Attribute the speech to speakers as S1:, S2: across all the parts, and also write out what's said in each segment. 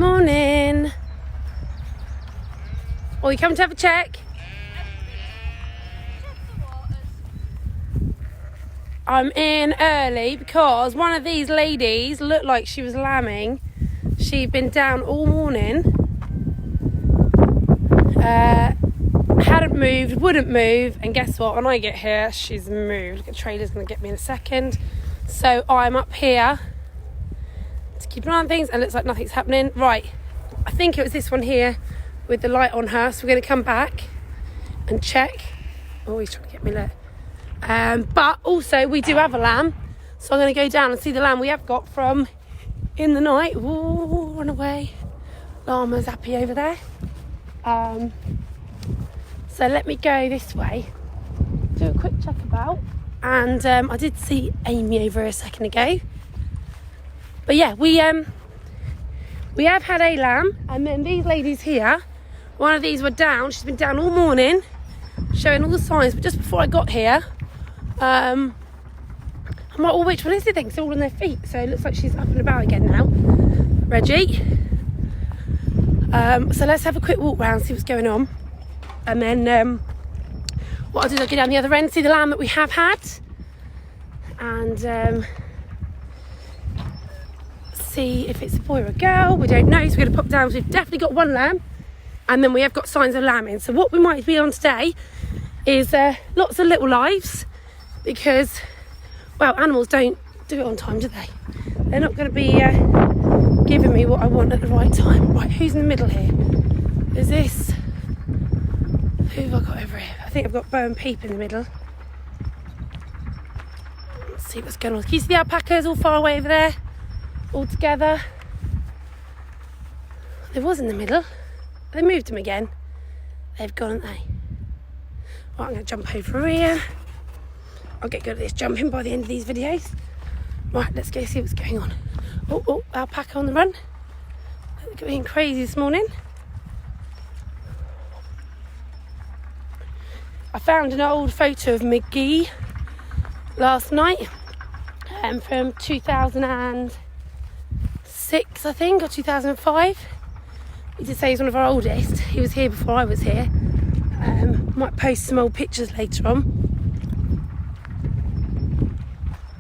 S1: Morning. Oh, you come to have a check? I'm in early because one of these ladies looked like she was lambing. She'd been down all morning. Hadn't moved, wouldn't move, and guess what? When I get here, she's moved. The trailer's going to get me in a second. So I'm up here to keep an eye on things, and it looks like nothing's happening. Right, I think it was this one here with the light on her, so we're going to come back and check. Oh, he's trying to get me lit. But also we do have a lamb, so I'm going to go down and see the lamb we have got from in the night. Ooh, run away. Llama's happy over there. So let me go this way, do a quick check about, and I did see Amy over a second ago. But yeah, we have had a lamb, and then these ladies here, one of these were down. She's been down all morning, showing all the signs. But just before I got here, I'm like, oh, which one is it then? 'Cause they're all on their feet. So it looks like she's up and about again now. Reggie. So let's have a quick walk round, see what's going on. And then what I'll do is I'll go down the other end, see the lamb that we have had. And see if it's a boy or a girl. We don't know, so we're going to pop down. So we've definitely got one lamb. And then we have got signs of lambing. So what we might be on today is lots of little lives. Because, well, animals don't do it on time, do they? They're not going to be giving me what I want at the right time. Right, who's in the middle here? Is this... Who have I got over here? I think I've got Bo and Peep in the middle. Let's see what's going on. Can you see the alpacas all far away over there? All together. There was in the middle. They moved them again. They've gone, haven't they? Right, I'm going to jump over here. I'll get good at this jumping by the end of these videos. Right, let's go see what's going on. Oh, alpaca on the run. They're being crazy this morning. I found an old photo of McGee last night from 2006, I think, or 2005. He did say he's one of our oldest. He was here before I was here. Might post some old pictures later on.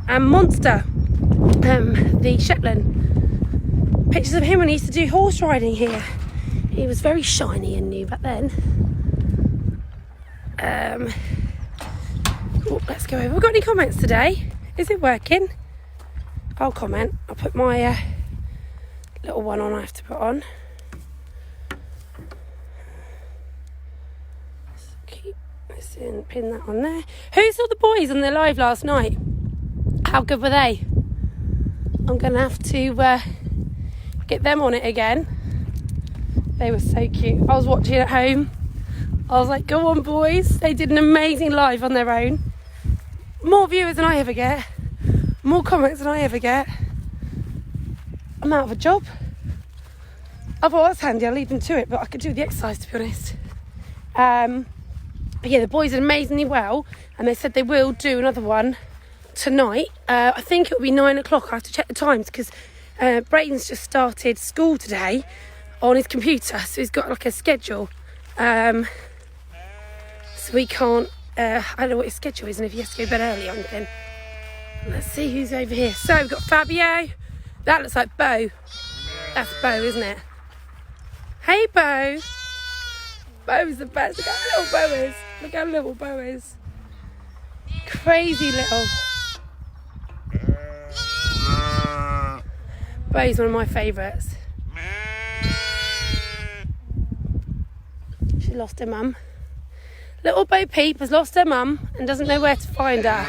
S1: And Monster, the Shetland. Pictures of him when he used to do horse riding here. He was very shiny and new back then. Let's go over. Have we got any comments today? Is it working? I'll comment. I'll put my little one on I have to put on. Let's keep this in, pin that on there. Who saw the boys on their live last night? How good were they? I'm going to have to get them on it again. They were so cute. I was watching at home. I was like, go on, boys. They did an amazing live on their own. More viewers than I ever get. More comments than I ever get. I'm out of a job. I thought that's handy. I'll leave them to it, but I could do the exercise, to be honest. But yeah, the boys did amazingly well, and they said they will do another one tonight. I think it'll be 9 o'clock. I have to check the times because Brayden's just started school today on his computer, so he's got like a schedule. So we can't, I don't know what his schedule is and if he has to go to bed early or anything. Let's see who's over here. So we've got Fabio. That looks like Bo. That's Bo, isn't it? Hey, Bo. Bo's the best. Look how little Bo is. Look how little Bo is. Crazy little. Bo's one of my favourites. She lost her mum. Little Bo Peep has lost her mum and doesn't know where to find her.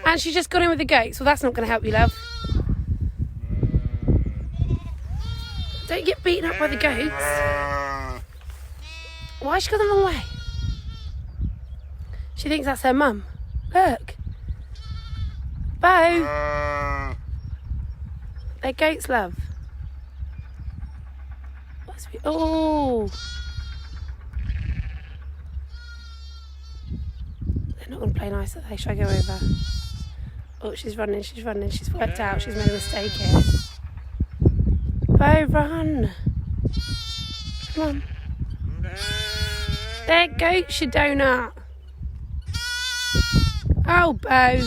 S1: And she's just gone in with the goats. Well, that's not going to help you, love. Don't get beaten up by the goats. Why has she gone the wrong way? She thinks that's her mum. Look. Bo. They're goats, love. Oh. They're not going to play nice, are they? Should I go over? Oh, she's running. She's worked out. She's made a mistake here. Bo, run. Come on. There goes your donut. Oh, Bo.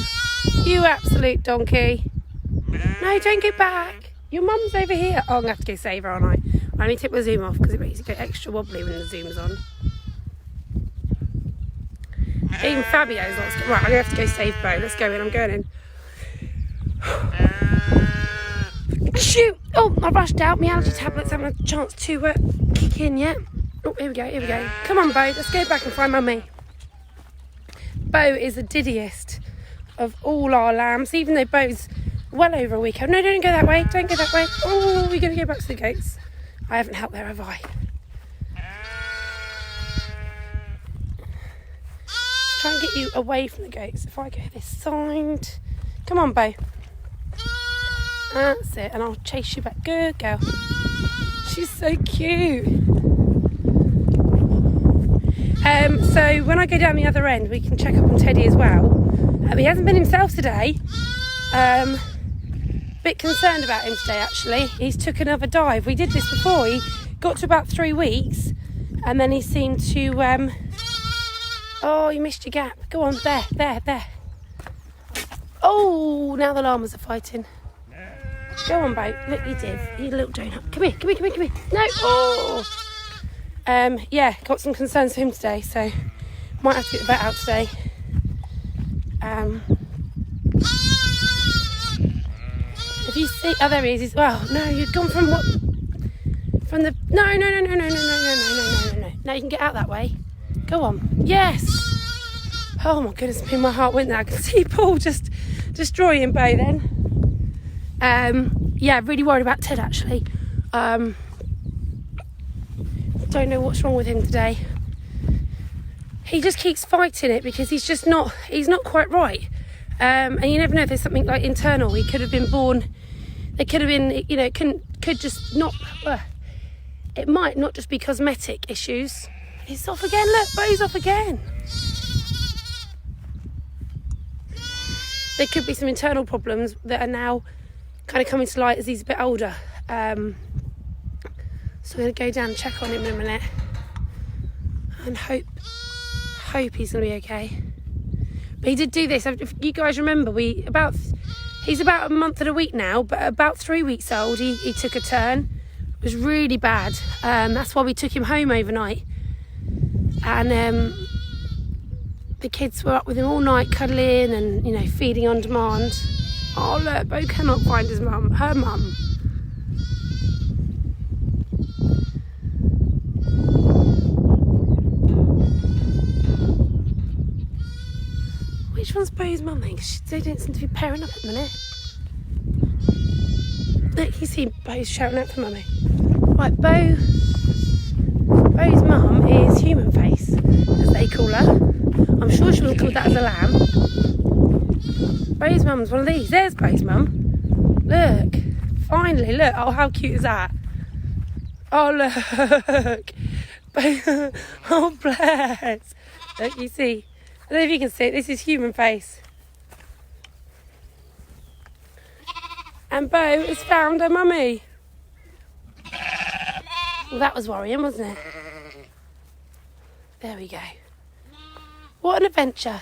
S1: You absolute donkey. No, don't go back. Your mum's over here. Oh, I'm going to have to go save her, aren't I? I only took my zoom off because it makes it go extra wobbly when the zoom's on. Even Fabio's not scared. Right, I'm going to have to go save Bo. Let's go in. I'm going in. Shoot! Oh, I rushed out. My allergy tablets haven't had a chance to kick in yet. Oh, here we go, here we go. Come on, Bo. Let's go back and find Mummy. Bo is the diddiest of all our lambs, even though Bo's well over a week old. No, don't go that way. Don't go that way. Oh, we're going to go back to the goats. I haven't helped there, have I? Let's try and get you away from the goats. If I go this side. Come on, Bo. That's it. And I'll chase you back. Good girl. She's so cute. So when I go down the other end, we can check up on Teddy as well. He hasn't been himself today. Bit concerned about him today, actually. He's took another dive. We did this before. He got to about 3 weeks, and then he seemed to. Oh, you missed your gap. Go on, there. Oh, now the llamas are fighting. Go on, Bo. Look, he did. He little donut. Come here. No. Oh. Yeah, got some concerns for him today, so might have to get the vet out today. If you see, oh, there he is. Well, no, you've gone from what? From the no. No, you can get out that way. Go on. Yes. Oh my goodness me, my heart went there. I can see Paul just destroying Bo then. Yeah, really worried about Ted actually. Don't know what's wrong with him today. He just keeps fighting it because he's not quite right. And you never know if there's something like internal. He could have been born, there could have been, you know, could just not, it might not just be cosmetic issues. He's off again, look, Bo's off again. There could be some internal problems that are now kind of coming to light as he's a bit older. So I'm going to go down and check on him in a minute and hope he's going to be okay. But he did do this. If you guys remember, he's about a month and a week now, but about 3 weeks old, he took a turn. It was really bad. That's why we took him home overnight. And the kids were up with him all night, cuddling and, you know, feeding on demand. Oh, look, Bo cannot find her mum. Which one's Bo's mum then? Because they don't seem to be pairing up at the minute. Look, you see Bo's shouting out for Mummy. Right, Bo's mum is Human Face, as they call her. I'm sure she was called that as a lamb. Bo's mum's one of these. There's Bo's mum. Look. Finally, look. Oh, how cute is that? Oh, look. Oh, bless. Look, you see. I don't know if you can see it. This is Human Face. And Bo has found her mummy. Well, that was worrying, wasn't it? There we go. What an adventure.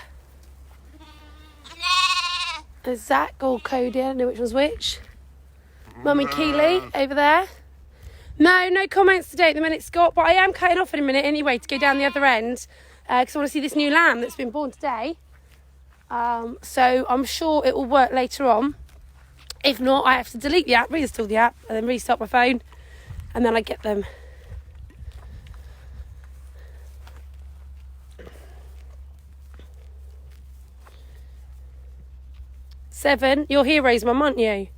S1: There's Zach or Cody, I don't know which one's which. Mummy Keely over there. No comments today at the minute, Scott, but I am cutting off in a minute anyway to go down the other end because I want to see this new lamb that's been born today. So I'm sure it will work later on. If not, I have to delete the app, reinstall the app, and then restart my phone, and then I get them. Seven, you're Hero's mum, aren't you?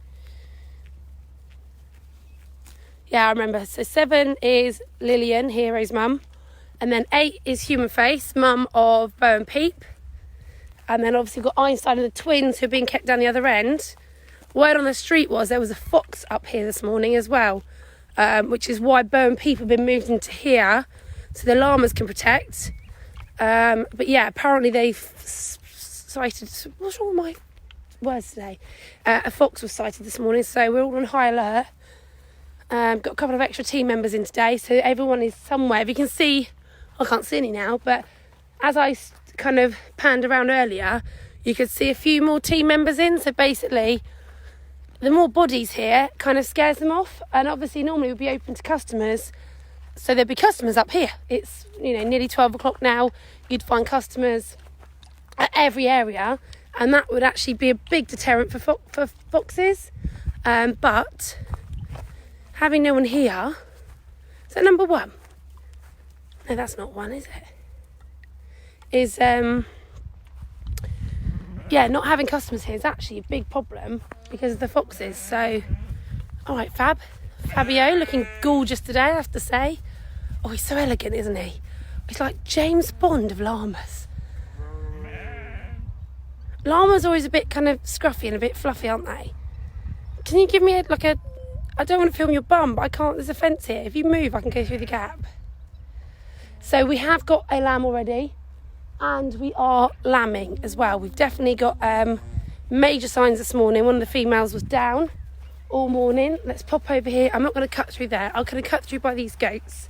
S1: Yeah, I remember. So 7 is Lillian, Hero's mum. And then 8 is Human Face, mum of Bo and Peep. And then obviously we've got Einstein and the twins who are being kept down the other end. Word on the street was there was a fox up here this morning as well, which is why Bo and Peep have been moved into here so the llamas can protect. But yeah, apparently they've sighted... What's wrong with my words today? A fox was sighted this morning, so we're all on high alert. Got a couple of extra team members in today, so everyone is somewhere. If you can see, I can't see any now, but as I kind of panned around earlier, you could see a few more team members in. So basically, the more bodies here kind of scares them off. And obviously normally we'd be open to customers, so there'd be customers up here. It's, nearly 12 o'clock now. You'd find customers at every area, and that would actually be a big deterrent for foxes. But having no one here, is that number one? No, that's not one, is it? Not having customers here is actually a big problem because of the foxes. So, all right, Fabio, looking gorgeous today, I have to say. Oh, he's so elegant, isn't he? He's like James Bond of llamas. Llamas are always a bit kind of scruffy and a bit fluffy, aren't they? Can you give me I don't want to film your bum, but I can't, there's a fence here. If you move, I can go through the gap. So we have got a lamb already, and we are lambing as well. We've definitely got major signs this morning. One of the females was down all morning. Let's pop over here. I'm not going to cut through there. I'm going to cut through by these goats.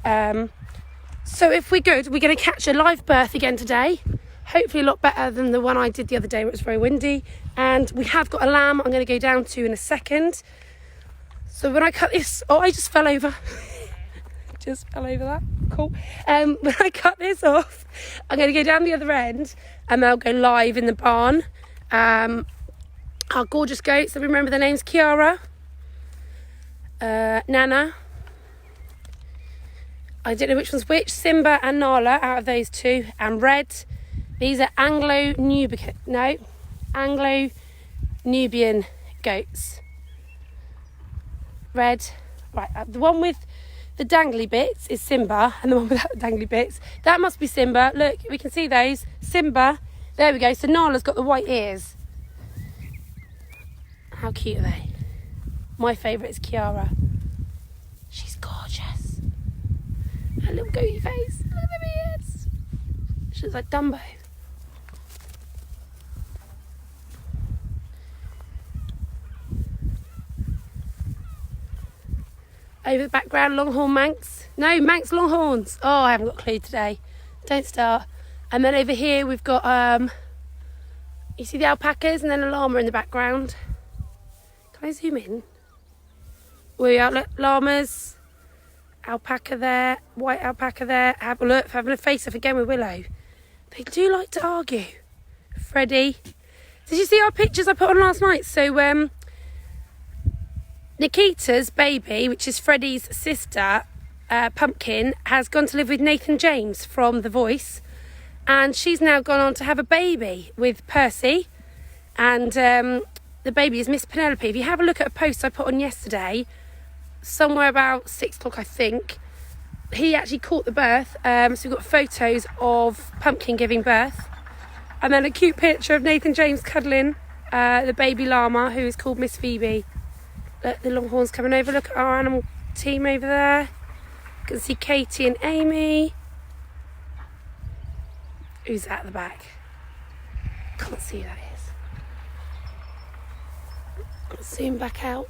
S1: So if we're good, we're going to catch a live birth again today. Hopefully a lot better than the one I did the other day where it was very windy. And we have got a lamb I'm going to go down to in a second. So when I cut this... Oh, I just fell over. Just fell over that. Cool. When I cut this off, I'm going to go down the other end and I'll go live in the barn. Our gorgeous goats, I remember their names, Kiara, Nana. I don't know which one's which, Simba and Nala out of those two, and Red. These are Anglo-Nubian goats. Red. Right, the one with the dangly bits is Simba, and the one without the dangly bits, that must be Simba. Look, we can see those. Simba. There we go. So Nala's got the white ears. How cute are they? My favourite is Kiara. She's gorgeous. Her little goatee face. Look at them ears. She looks like Dumbo. Over the background, Longhorn Manx. No, Manx Longhorns. Oh, I haven't got a clue today. Don't start. And then over here we've got, you see the alpacas and then a llama in the background. Can I zoom in? We are, look, llamas, alpaca there, white alpaca there. Have a look, having a face-off again with Willow. They do like to argue. Freddie. Did you see our pictures I put on last night? So, Nikita's baby, which is Freddie's sister, Pumpkin, has gone to live with Nathan James from The Voice, and she's now gone on to have a baby with Percy, and the baby is Miss Penelope. If you have a look at a post I put on yesterday, somewhere about 6 o'clock I think, he actually caught the birth, so we've got photos of Pumpkin giving birth, and then a cute picture of Nathan James cuddling the baby llama, who is called Miss Phoebe. Look, the Longhorns coming over. Look at our animal team over there. You can see Katie and Amy. Who's that at the back? Can't see who that is. I'll zoom back out.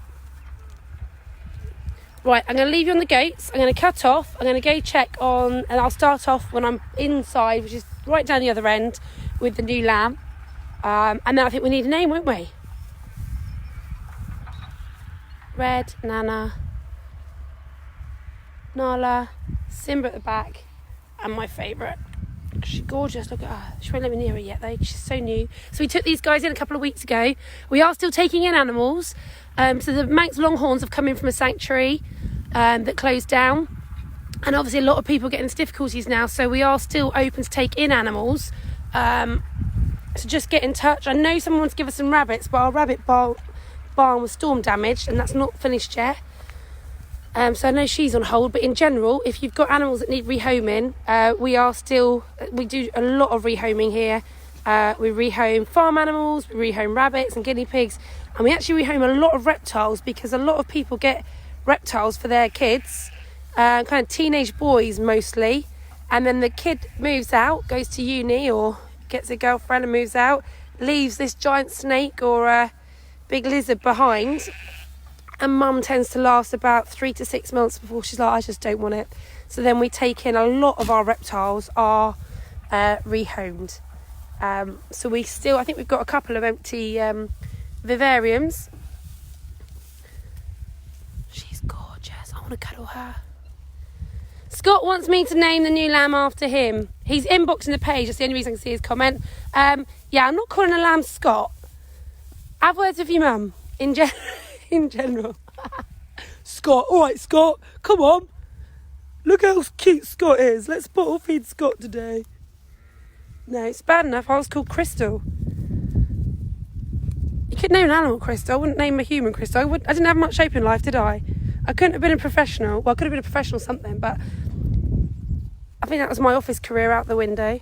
S1: Right, I'm going to leave you on the goats. I'm going to cut off. I'm going to go check on, and I'll start off when I'm inside, which is right down the other end, with the new lamb. And then I think we need a name, won't we? Red, Nana, Nala, Simba at the back, and my favourite. She's gorgeous, look at her. She won't let me near her yet though, she's so new. So we took these guys in a couple of weeks ago. We are still taking in animals. So the Manx Longhorns have come in from a sanctuary that closed down. And obviously a lot of people are getting into difficulties now, so we are still open to take in animals. So just get in touch. I know someone wants to give us some rabbits, but our rabbit barn was storm damaged and that's not finished yet. So I know she's on hold, but in general, if you've got animals that need rehoming, we do a lot of rehoming here. We rehome farm animals, we rehome rabbits and guinea pigs, and we actually rehome a lot of reptiles because a lot of people get reptiles for their kids, kind of teenage boys mostly, and then the kid moves out, goes to uni or gets a girlfriend and moves out, leaves this giant snake or a big lizard behind, And Mum tends to last about 3 to 6 months before she's like, I just don't want it. So then we take in a lot of our reptiles are rehomed. So we still, I think we've got a couple of empty vivariums. She's gorgeous. I want to cuddle her. Scott wants me to name the new lamb after him. He's inboxing the page. That's the only reason I can see his comment. Yeah, I'm not calling a lamb Scott. Have words with your mum in general. Scott, all right, Scott, come on. Look how cute Scott is. Let's bottle feed Scott today. No, it's bad enough. I was called Crystal. You could name an animal Crystal. I wouldn't name a human Crystal. I didn't have much hope in life, did I? I couldn't have been a professional. Well, I could have been a professional something, but I think that was my office career out the window.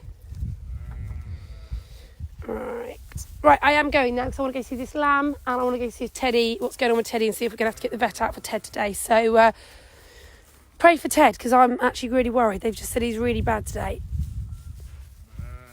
S1: Right, I am going now because I want to go see this lamb and I want to go see Teddy, what's going on with Teddy, and see if we're going to have to get the vet out for Ted today. So pray for Ted because I'm actually really worried. They've just said he's really bad today.